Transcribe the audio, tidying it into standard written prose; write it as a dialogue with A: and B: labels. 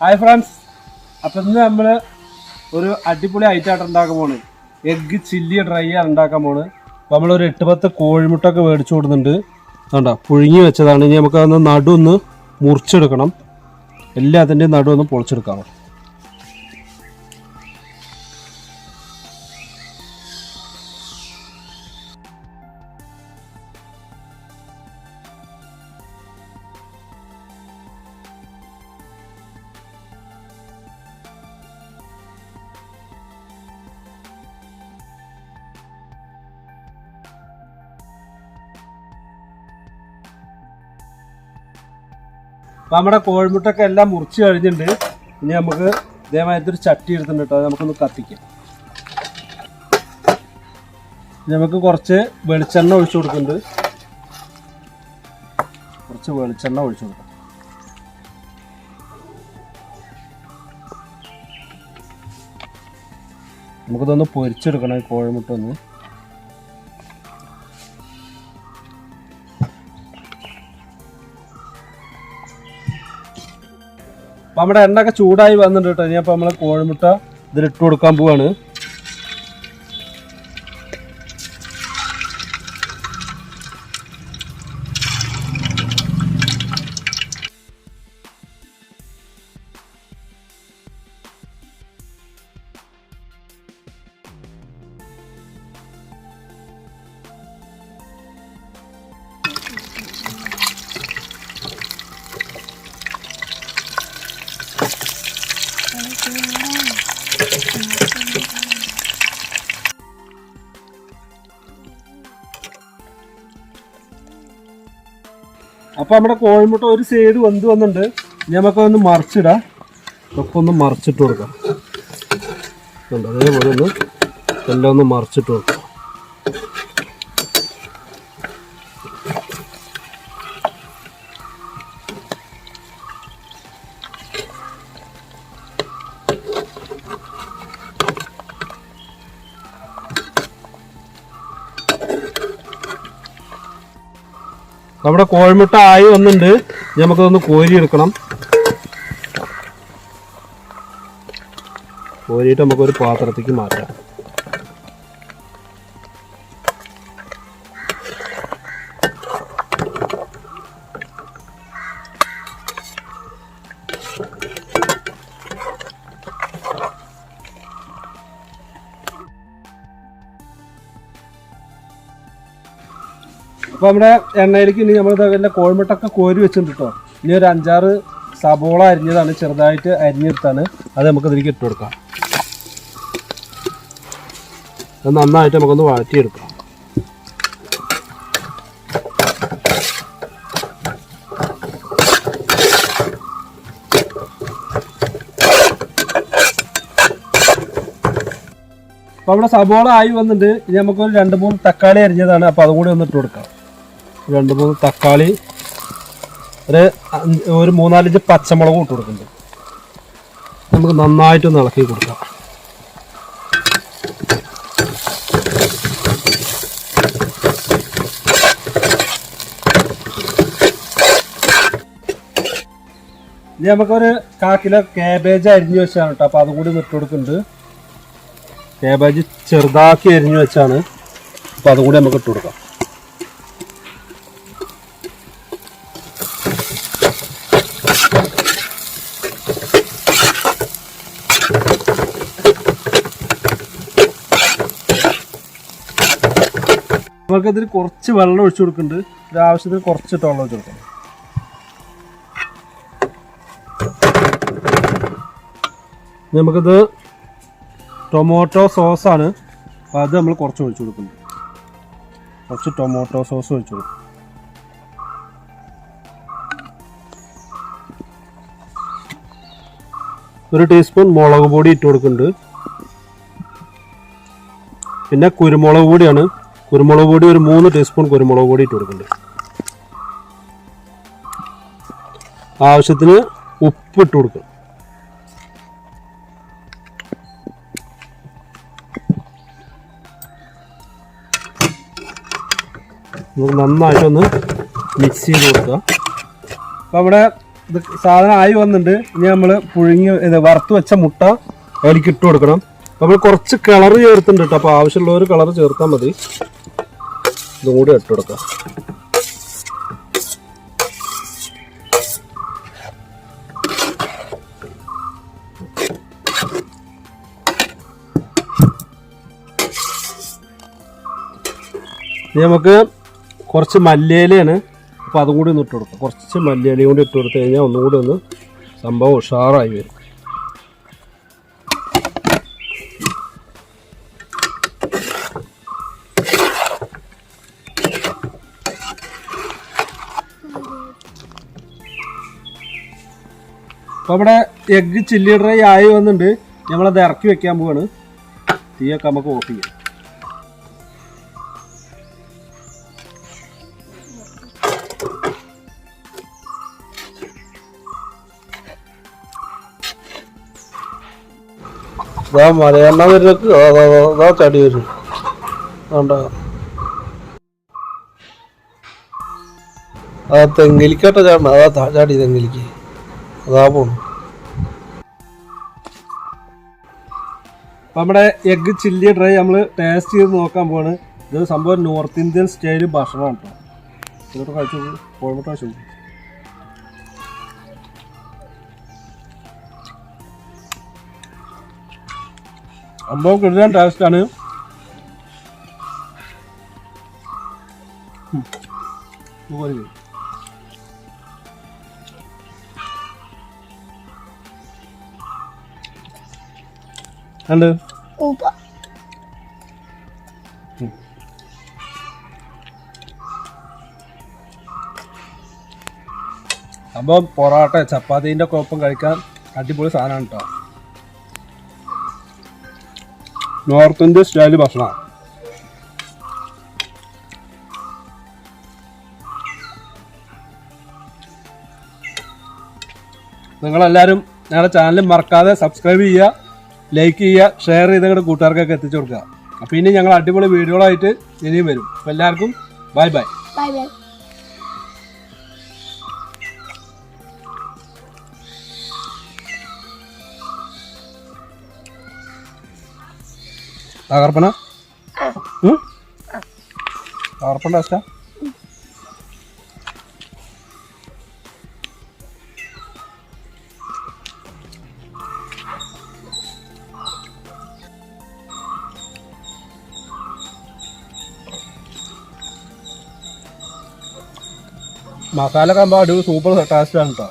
A: Hi friends, അപ്പം ഇന്ന് നമ്മൾ ഒരു അടിപൊളി ഐറ്റമായിട്ട് ഉണ്ടാക്കാൻ പോണ്. എഗ്ഗ് ചില്ലി ഡ്രൈ ആണ് ഉണ്ടാക്കാൻ പോണ്. അപ്പോൾ നമ്മളൊരു 8-10 കോഴിമുട്ടൊക്കെ മേടിച്ചു കൊടുക്കുന്നുണ്ട്. അതുകൊണ്ടാ പുഴുങ്ങി വെച്ചതാണ്. ഇനി നമുക്ക് അതൊന്ന് നടുവൊന്ന് മുറിച്ചെടുക്കണം. എല്ലാത്തിൻ്റെയും നടുവൊന്ന് പൊളിച്ചെടുക്കാം. അപ്പം നമ്മുടെ കോഴിമുട്ടൊക്കെ എല്ലാം മുറിച്ച് കഴിഞ്ഞിട്ടുണ്ട്. ഇനി നമുക്ക് ഇതേമാതിരി ഒരു ചട്ടി എടുത്തിട്ടുണ്ട് കേട്ടോ. അത് നമുക്കൊന്ന് കത്തിക്കാം. ഇനി നമുക്ക് കുറച്ച് വെളിച്ചെണ്ണ ഒഴിച്ചു കൊടുക്കുന്നുണ്ട്. കുറച്ച് വെളിച്ചെണ്ണ ഒഴിച്ചു കൊടുക്കാം. നമുക്കിതൊന്ന് പൊരിച്ചെടുക്കണം ഈ കോഴിമുട്ട ഒന്ന്. അപ്പം നമ്മുടെ എണ്ണയൊക്കെ ചൂടായി വന്നിട്ടുണ്ട് കേട്ടോ. ഇനി അപ്പോൾ നമ്മൾ കോഴിമുട്ട ഇതിലിട്ട് കൊടുക്കാൻ പോവാണ്. അപ്പോൾ നമ്മുടെ കോഴിമുട്ട ഒരു സൈഡ് വെന്ത് വന്നിട്ടുണ്ട്. ഇനി നമുക്കൊന്ന് മറിച്ചിടാം. ഒക്കെ ഒന്ന് മറിച്ചിട്ട് കൊടുക്കാം. അതേപോലെ ഒന്ന് എല്ലാം ഒന്ന് മറിച്ചിട്ട് കൊടുക്കാം. നമ്മുടെ കോഴിമുട്ട ആയി വന്നിട്ടുണ്ട്. നമുക്കതൊന്ന് കോരിയെടുക്കണം. കോരിയിട്ട് നമുക്കൊരു പാത്രത്തേക്ക് മാറ്റാം. അപ്പോൾ നമ്മുടെ എണ്ണയിലേക്ക് ഇനി നമ്മൾ എല്ലാം കോഴിമുട്ടൊക്കെ കോരി വെച്ചിട്ടുണ്ട് കേട്ടോ. ഇനി ഒരു 5-6 സബോള അരിഞ്ഞതാണ്, ചെറുതായിട്ട് അരിഞ്ഞെടുത്താണ്. അത് നമുക്ക് ഇതിലേക്ക് ഇട്ട് കൊടുക്കാം. അത് നന്നായിട്ട് നമുക്കൊന്ന് വഴറ്റിയെടുക്കാം. അപ്പോൾ നമ്മുടെ സബോള ആയി വന്നിട്ടുണ്ട്. ഇനി നമുക്കൊരു 2-3 തക്കാളി അരിഞ്ഞതാണ്. അപ്പോൾ അതും കൂടി ഒന്ന് ഇട്ട് കൊടുക്കാം. 2-3 തക്കാളി, ഒരു 3-4 പച്ചമുളകും ഇട്ട് കൊടുക്കുന്നുണ്ട്. നമുക്ക് നന്നായിട്ടൊന്ന് ഇളക്കി കൊടുക്കാം. ഇനി നമുക്കൊരു 1/4 കിലോ കാബേജ് അരിഞ്ഞു വെച്ചാണ് കേട്ടോ. അപ്പോൾ അതും കൂടി ഇട്ട് കൊടുക്കുന്നുണ്ട്. കാബേജ് ചെറുതാക്കി അരിഞ്ഞു വെച്ചാണ്. അപ്പോൾ അതും കൂടി നമുക്ക് ഇട്ട് കൊടുക്കാം. നമുക്കതിൽ കുറച്ച് വെള്ളം ഒഴിച്ചു കൊടുക്കുന്നുണ്ട്. ഒരാവശ്യത്തിന് കുറച്ചിട്ട് വെള്ളം ഒഴിച്ചു കൊടുക്കണം. നമുക്കിത് ടൊമാറ്റോ സോസാണ്. അപ്പോൾ അത് നമ്മൾ കുറച്ച് ഒഴിച്ചു കൊടുക്കുന്നുണ്ട്. കുറച്ച് ടൊമാറ്റോ സോസ് ഒഴിച്ചു കൊടുക്കും. ഒരു ടീസ്പൂൺ മുളക് പൊടി ഇട്ട് കൊടുക്കുന്നുണ്ട്. പിന്നെ കുരുമുളക് പൊടിയാണ്. കുരുമുളക് പൊടി ഒരു 3 ടീസ്പൂൺ കുരുമുളക് പൊടി ഇട്ട് കൊടുക്കുന്നുണ്ട്. ആവശ്യത്തിന് ഉപ്പ് ഇട്ട് കൊടുക്കും. നമുക്ക് നന്നായിട്ടൊന്ന് മിക്സ് ചെയ്ത് കൊടുക്കുക. അപ്പോൾ നമ്മുടെ ഇത് സാധനം ആയി വന്നിട്ടുണ്ട്. ഇനി നമ്മൾ വറുത്ത് വെച്ച മുട്ട അതിലേക്ക് ഇട്ട് കൊടുക്കണം. നമ്മൾ കുറച്ച് കളർ ചേർത്തിട്ടുണ്ട് കേട്ടോ. അപ്പോൾ ആവശ്യമുള്ളവർ കളർ ചേർത്താൽ മതി. ഇതും കൂടി ഇട്ട് കൊടുക്കാം. ഇനി നമുക്ക് കുറച്ച് മല്ലിയിലയാണ്. അപ്പോൾ അതും കൂടി ഒന്ന് ഇട്ട് കൊടുക്കാം. കുറച്ച് മല്ലിയിലയും കൂടി ഇട്ട് കൊടുത്തു കഴിഞ്ഞാൽ ഒന്നും കൂടി ഒന്ന് സംഭവം ഉഷാറായി വരും. അപ്പോൾ ഇവിടെ എഗ്ഗ് ചില്ലി ഡ്രൈ ആയി വന്നിട്ടുണ്ട്. നമ്മളത് ഇറക്കി വെക്കാൻ പോവാണ്. തീയൊക്കെ നമുക്ക് ഓഫ് ചെയ്യാം. മലയെണ്ണ വരുന്നൊക്കെ അതാ ചടി വരും. വേണ്ട ആ തെങ്ങിലിക്കട്ട ചാടണം. അതാ ചാടി തെങ്ങിലിക്ക് അതാ പോണു. അപ്പം നമ്മുടെ എഗ്ഗ് ചില്ലി ഡ്രൈ നമ്മൾ ടേസ്റ്റ് ചെയ്ത് നോക്കാൻ പോവാണ്. ഇത് സംഭവം നോർത്ത് ഇന്ത്യൻ സ്റ്റൈൽ ഭക്ഷണമാണ് കേട്ടോ. ഇതോട്ട് കഴിച്ചു കോഴിമുട്ട കഴിച്ചു. സംഭവം കിട്ടാൻ ടേസ്റ്റാണ്. ഉണ്ട് സംഭവം പൊറോട്ട ചപ്പാത്തീൻ്റെ ഒപ്പം കഴിക്കാൻ അടിപൊളി സാധനമാണ് കേട്ടോ. നോർത്ത് ഇന്ത്യൻ സ്റ്റൈല് ഭക്ഷണമാണ്. നിങ്ങളെല്ലാവരും ഞങ്ങളുടെ ചാനൽ മറക്കാതെ സബ്സ്ക്രൈബ് ചെയ്യുക, ലൈക്ക് ചെയ്യുക, ഷെയർ ചെയ്ത് നിങ്ങളുടെ കൂട്ടുകാർക്കൊക്കെ എത്തിച്ചു കൊടുക്കുക. അപ്പോൾ ഇനി ഞങ്ങൾ അടിപൊളി വീഡിയോകളായിട്ട് ഇനിയും വരും. അപ്പോൾ എല്ലാവർക്കും ബൈ ബൈ. തകർപ്പന തകർപ്പൻ ടേസ്റ്റാ. മസാല കമ്പാട് സൂപ്പർ ടേസ്റ്റാണ് കേട്ടോ.